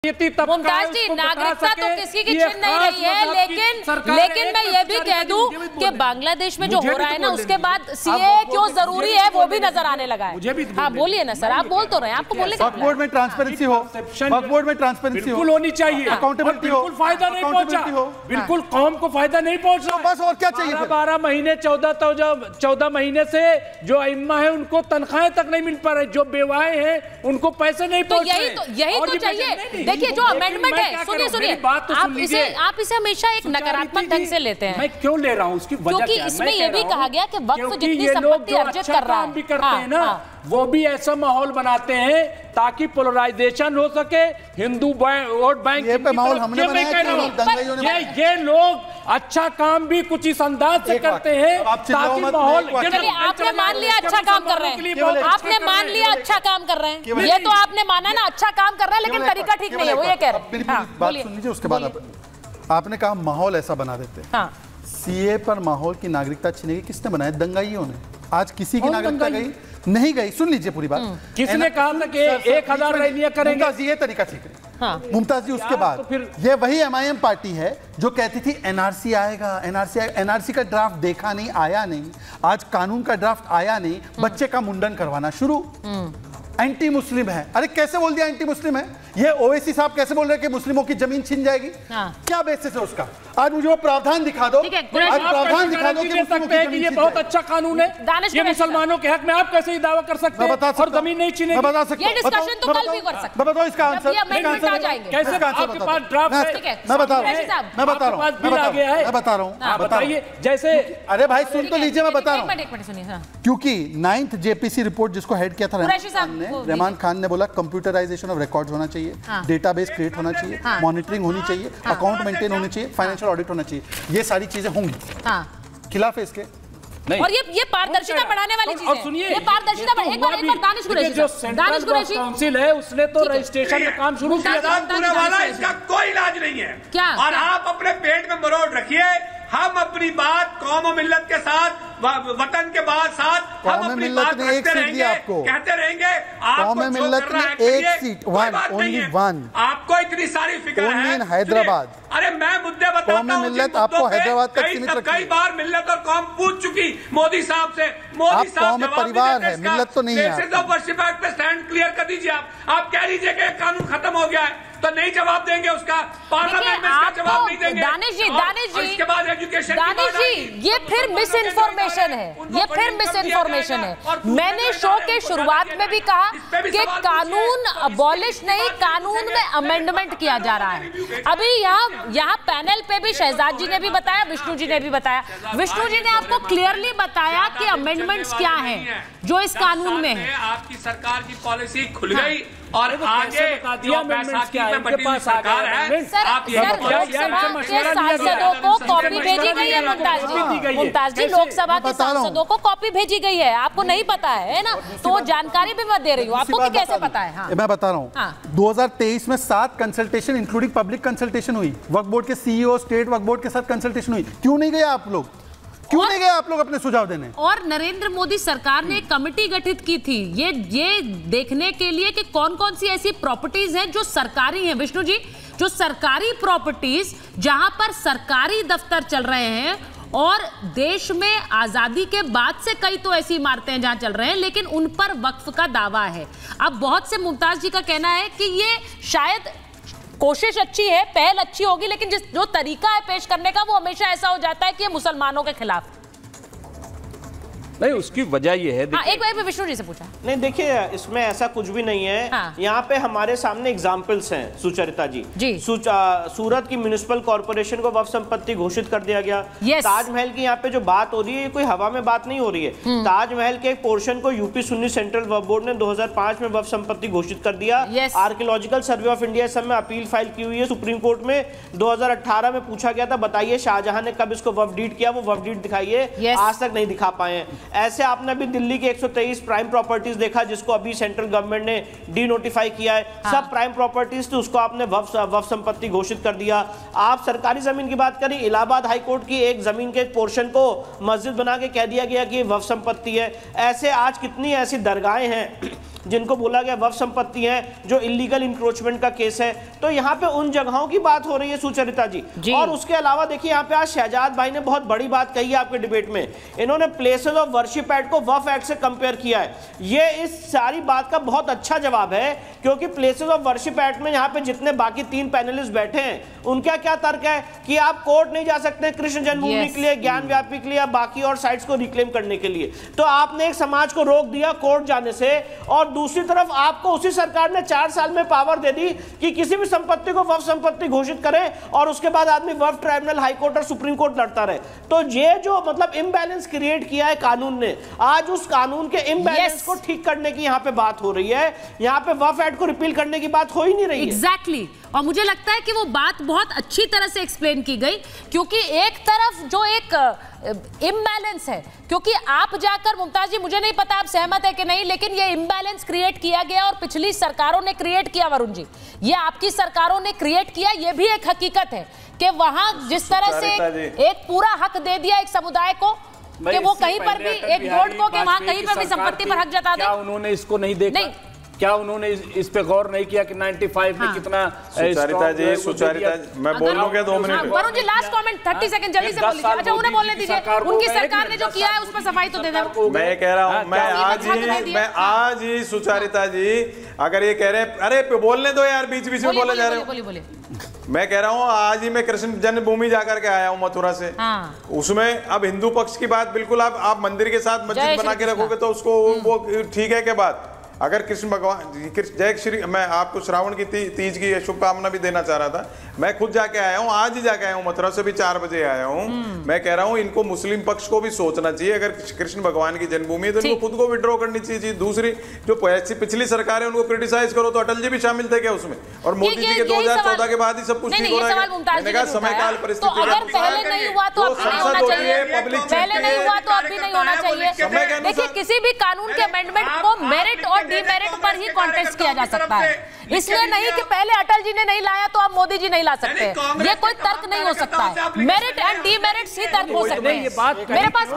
मुमताज जी, नागरिकता तो किसी की छीन नहीं रही है, लेकिन मैं ये भी कह दूं कि बांग्लादेश में जो हो रहा है ना, उसके बाद सीए क्यों जरूरी है वो भी नजर आने लगा है। हाँ बोलिए ना सर, आप बोल तो रहे हैं, आपको बोलने वक्फ बोर्ड में ट्रांसपेरेंसी हो, वक्फ बोर्ड में ट्रांसपेरेंसी बिल्कुल होनी चाहिए, अकाउंटेबिलिटी हो, बिल्कुल फायदा नहीं पहुंचा, बिल्कुल कौम को फायदा नहीं पहुंचा, बस और क्या चाहिए? 12 महीने 14 महीने से जो अइम्मा है उनको तनख्वाहें तक नहीं मिल पा रही, जो बेवाएं हैं उनको पैसे नहीं पहुंच रहे। यही तो चाहिए। देखिए जो अमेंडमेंट है, सुनिए, आप इसे हमेशा एक नकारात्मक ढंग से लेते हैं। मैं क्यों ले रहा हूँ, उसकी वजह क्योंकि इसमें यह भी कहा गया कि वक्फ जितनी संपत्ति अर्जित कर रहा है, भी करते हैं ना, वो भी ऐसा माहौल बनाते हैं ताकि पोलराइजेशन हो सके, हिंदू वोट बैंक ये माहौल हमने बनाया। ये लोग अच्छा काम भी कुछ इस अंदाज से करते हैं ताकि माहौल। आपने मान लिया अच्छा काम कर रहे हैं, आपने मान लिया अच्छा काम कर रहे हैं, ये तो आपने माना ना अच्छा काम कर रहा है, लेकिन तरीका ठीक नहीं है, वो ये कह रहे हैं। बात सुन लीजिए, उसके बाद आपने कहा माहौल ऐसा बना देते हैं। सीए पर माहौल की नागरिकता छीनेगी किसने बनाया? दंगाइयों ने। आज किसी की नागरिकता गई नहीं गई, सुन लीजिए पूरी बात। किसने कहा था कि 1000 रैलियां करेंगे? मुमताज जी, ये तरीका ठीक है। मुमताज जी, उसके बाद फिर ये वही एमआईएम पार्टी है जो कहती थी एनआरसी आएगा, एनआरसी का ड्राफ्ट देखा नहीं, आया नहीं, आज कानून का ड्राफ्ट आया नहीं, बच्चे का मुंडन करवाना शुरू। एंटी मुस्लिम है। अरे कैसे बोल दिया एंटी मुस्लिम है? ये ओवैसी साहब कैसे बोल रहे हैं कि मुस्लिमों की जमीन छीन जाएगी? क्या बेसिस है उसका? आज मुझे वो प्रावधान दिखा दो, आज प्रावधान दिखा दो कि सकते हैं कि ये बहुत अच्छा कानून है, ये मुसलमानों के हक में। आप कैसे ही दावा कर सकते हैं और जमीन नहीं छीनेगी? मैं बता सकता हूं, ये डिस्कशन तो कल भी कर सकते हैं। बताओ इसका आंसर। कैसे आपके पास ड्राफ्ट है? मैं बता रहा हूँ, बताइए। जैसे अरे भाई सुन तो लीजिए, मैं बता रहा हूँ। क्योंकि 9th जेपीसी रिपोर्ट जिसको हेड किया था रहमान खान ने बोला कंप्यूटराइजेशन ऑफ रिकॉर्ड्स होना चाहिए, डेटाबेस क्रिएट होना चाहिए, मॉनिटरिंग होनी चाहिए, अकाउंट मेंटेन होनी चाहिए, फाइनेंशियल ऑडिट होना चाहिए। ये सारी चीजें होंगी। खिलाफ है इसके नहीं। और ये पारदर्शिता बढ़ाने वाली चीज है। और सुनिए, ये पारदर्शिता एक बार दानिश कुरैशी, जो सेंट्रल काउंसिल है उसने तो रजिस्ट्रेशन का काम शुरू किया। पूरे वाला इसका कोई इलाज नहीं है क्या? और आप अपने पेट में मरोड़ रखिए। हम अपनी बात कौम और मिल्लत के साथ, वतन के बाद साथ हम अपनी बात रखते रहेंगे, कहते रहेंगे। कौम और मिल्लत ने एक सीट, ओनली वन। आपको इतनी सारी फिक्र है हैदराबाद। अरे मैं मुद्दे बताता हूं, मिल्लत आपको हैदराबाद तक सीमित रखी। कई बार मिल्लत और कौम पूछ चुकी मोदी साहब से। मोदी साहब परिवार है, मिल्लत तो नहीं है। पे स्टैंड क्लियर कर दीजिए। आप कह लीजिए कि कानून खत्म हो गया है तो नहीं जवाब देंगे उसका, पार्लियामेंट में इसका जवाब नहीं देंगे। दानिश जी, इसके बाद एजुकेशन, दानिश जी, ये फिर मिस इन्फॉर्मेशन है, ये फिर मिस इन्फॉर्मेशन है। मैंने शो के शुरुआत में भी कहा कि कानून अबॉलिश नहीं, कानून में अमेंडमेंट किया जा रहा है। अभी यहाँ पैनल पे भी शहजाद जी ने भी बताया, विष्णु जी ने भी बताया। विष्णु जी ने आपको क्लियरली बताया कि अमेंडमेंट्स क्या हैं जो इस कानून में है। आपकी सरकार की पॉलिसी खुल गई और आगे जो बैसाखी में बटी हुई सरकार है, आप लोकसभा के सांसदों को कॉपी भेजी गई है। मुमताज जी, लोकसभा के सांसदों को कॉपी भेजी गई है, आपको नहीं पता है ना? तो जानकारी भी मैं दे रही हूँ आपको कि कैसे पता है। मैं बता रहा हूँ, 2023 में 7 कंसल्टेशन इंक्लूडिंग पब्लिक कंसल्टेशन हुई, वक्फ बोर्ड के सीईओ, स्टेट वक्फ बोर्ड के साथ कंसल्टेशन हुई। क्यों नहीं गए आप लोग? क्यों नहीं गए आप लोग अपने सुझाव देने? और नरेंद्र मोदी सरकार ने एक कमेटी गठित की थी ये देखने के लिए कि कौन कौन सी ऐसी प्रॉपर्टीज हैं जो सरकारी हैं। विष्णु जी, जो सरकारी प्रॉपर्टीज जहां पर सरकारी दफ्तर चल रहे हैं और देश में आजादी के बाद से कई तो ऐसी इमारतें हैं जहां चल रहे हैं, लेकिन उन पर वक्फ का दावा है। अब बहुत से मुमताज जी का कहना है कि ये शायद कोशिश अच्छी है, पहल अच्छी होगी, लेकिन जो तरीका है पेश करने का वो हमेशा ऐसा हो जाता है कि ये मुसलमानों के खिलाफ। नहीं, उसकी वजह ये है, एक बार विष्णु जी से पूछा। नहीं, देखिए इसमें ऐसा कुछ भी नहीं है। यहाँ पे हमारे सामने एग्जाम्पल्स हैं सुचरिता जी। सूरत की म्युनिसिपल कॉर्पोरेशन को वक्फ संपत्ति घोषित कर दिया गया। ताजमहल की यहाँ पे जो बात हो रही है, ये कोई हवा में बात नहीं हो रही है। ताजमहल के एक पोर्शन को यूपी सुन्नी सेंट्रल वक्फ बोर्ड ने 2005 में वक्फ संपत्ति घोषित कर दिया। आर्कियोलॉजिकल सर्वे ऑफ इंडिया सब में अपील फाइल की हुई है सुप्रीम कोर्ट में। 2018 में पूछा गया था, बताइए शाहजहां ने कब इसको वक्फ डीड किया, वो वक्फ डीड दिखाइए, आज तक नहीं दिखा पाए। ऐसे आपने अभी दिल्ली के 123 प्राइम प्रॉपर्टीज देखा जिसको अभी सेंट्रल गवर्नमेंट ने डी नोटिफाई किया है। सब प्राइम प्रॉपर्टीज थी, उसको आपने वक्फ संपत्ति घोषित कर दिया। आप सरकारी जमीन की बात करें, इलाहाबाद हाई कोर्ट की एक जमीन के पोर्शन को मस्जिद बना के कह दिया गया कि वक्फ संपत्ति है। ऐसे आज कितनी ऐसी दरगाहें हैं जिनको बोला गया वक्फ संपत्ति है, जो इलीगल इंक्रोचमेंट का केस है। तो यहाँ पे उन जगहों की बात हो रही है सुचरिता जी। और उसके अलावा देखिए यहाँ पे आज शहजाद भाई ने बहुत बड़ी बात कही है आपके डिबेट में। इन्होंने प्लेसेस ऑफ वर्शिप एक्ट को वक्फ एक्ट से कंपेयर किया है। ये इस सारी बात का बहुत अच्छा जवाब है, क्योंकि प्लेसेस ऑफ वर्शिप एक्ट में यहाँ पे जितने बाकी 3 पैनलिस्ट बैठे हैं उनका क्या तर्क है कि आप कोर्ट नहीं जा सकते कृष्ण जन्मभूमि के लिए, ज्ञान व्यापी के लिए, बाकी और साइट्स को रिक्लेम करने के लिए। तो आपने एक समाज को रोक दिया कोर्ट जाने से, और दूसरी तरफ आपको उसी सरकार ने 4 साल में पावर दे दी कि किसी भी संपत्ति को वक्फ संपत्ति घोषित करें और उसके बाद आदमी वक्फ ट्राइब्यूनल, हाई कोर्ट और सुप्रीम कोर्ट लड़ता रहे। तो ये जो मतलब इम्बैलेंस क्रिएट किया है कानून ने, आज उस कानून के इम्बैलेंस को ठीक करने की यहाँ पे बात हो रही है। यहाँ पे वक्फ एक्ट को रिपील करने की बात हो ही नहीं रही है। एग्जैक्टली। और मुझे लगता है कि वो बात बहुत अच्छी तरह से एक्सप्लेन की गई, क्योंकि एक तरफ जो एक इम्बैलेंस है, क्योंकि आप जाकर, मुमताज जी मुझे नहीं पता आप सहमत है कि नहीं, लेकिन ये इम्बैलेंस क्रिएट किया गया और पिछली सरकारों ने क्रिएट किया। वरुण जी, ये आपकी सरकारों ने क्रिएट किया, ये भी एक हकीकत है कि वहां जिस तरह से एक पूरा हक दे दिया एक समुदाय को कि वो कहीं पर भी एक बोर्ड को कि वहां कहीं पर भी संपत्ति पर हक जता दे। क्या उन्होंने इसको नहीं देखा? नहीं। क्या उन्होंने इस पे गौर नहीं किया कि 95 में कितना? सुचारिता जी, सुचारिता मैं बोल लूंगा 2 minute. Varun ji last comment 30 second जल्दी से बोलिए। अच्छा उन्हें बोलने दीजिए, उनकी सरकार ने जो किया है उस पर सफाई तो दे दो। मैं कह रहा हूँ, मैं आज ही सुचारिता जी अगर ये कह रहे हैं, अरे बोलने दो यार, बीच बीच में बोले जा रहे हो। मैं कह रहा हूँ आज ही मैं कृष्ण जन्मभूमि जाकर के आया हूँ मथुरा से। उसमें अब हिंदू पक्ष की बात बिल्कुल आप मंदिर के साथ मस्जिद बना के रखोगे तो उसको वो ठीक है के बात। अगर कृष्ण भगवान, जय श्री, मैं आपको श्रावण की तीज की शुभकामना भी देना चाह रहा था। मैं खुद जाके आया हूँ, आज ही जाके आया हूँ, मथुरा से भी 4 बजे आया हूँ। मैं कह रहा हूँ इनको मुस्लिम पक्ष को भी सोचना चाहिए, अगर कृष्ण भगवान की जन्मभूमि है तो इनको खुद को विड्रॉ करनी चाहिए। दूसरी जो पिछली सरकार है उनको क्रिटिसाइज करो, तो अटल जी भी शामिल थे क्या उसमें? और मोदी जी के 2014 के बाद ही सब कुछ ठीक हो रहा है। मैंने कहा समय काल परिस्थिति, पहले नहीं हुआ तो अब नहीं होना चाहिए, पहले नहीं हुआ तो अब भी नहीं होना चाहिए। देखिए किसी भी कानून के अमेंडमेंट को मेरिट और डीमेरिट पर ही कॉन्टेस्ट किया जा सकता है, इसलिए नहीं कि पहले अटल जी ने नहीं लाया तो अब मोदी जी नहीं ला सकते। ये कोई तर्क नहीं हो सकता है। मेरिट एंड डीमेरिट्स ही तर्क हो सकते हैं। मेरे पास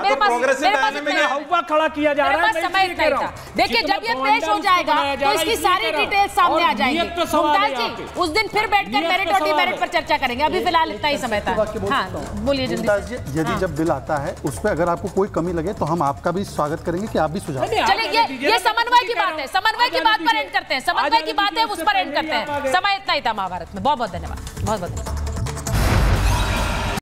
खड़ा किया जा रहा है, समय नहीं था। देखिए जब ये पेश हो जाएगा तो इसकी सारी डिटेल्स सामने आ जाएंगी। मुमताज जी उस दिन फिर बैठकर मेरिट और डीमेरिट पर चर्चा करेंगे, अभी फिलहाल इतना ही समय था। हाँ बोलिए जल्दी। यदि जब बिल आता है उस पर अगर आपको कोई कमी लगे तो हम आपका भी स्वागत करेंगे कि आप भी सुझाव। चलिए ये समन्वय की बात है, समन्वय की बात पर एंड करते हैं, समन्वय की बात है उस पर एंड करते हैं। समय इतना ही था महाभारत में। बहुत बहुत धन्यवाद, बहुत बहुत।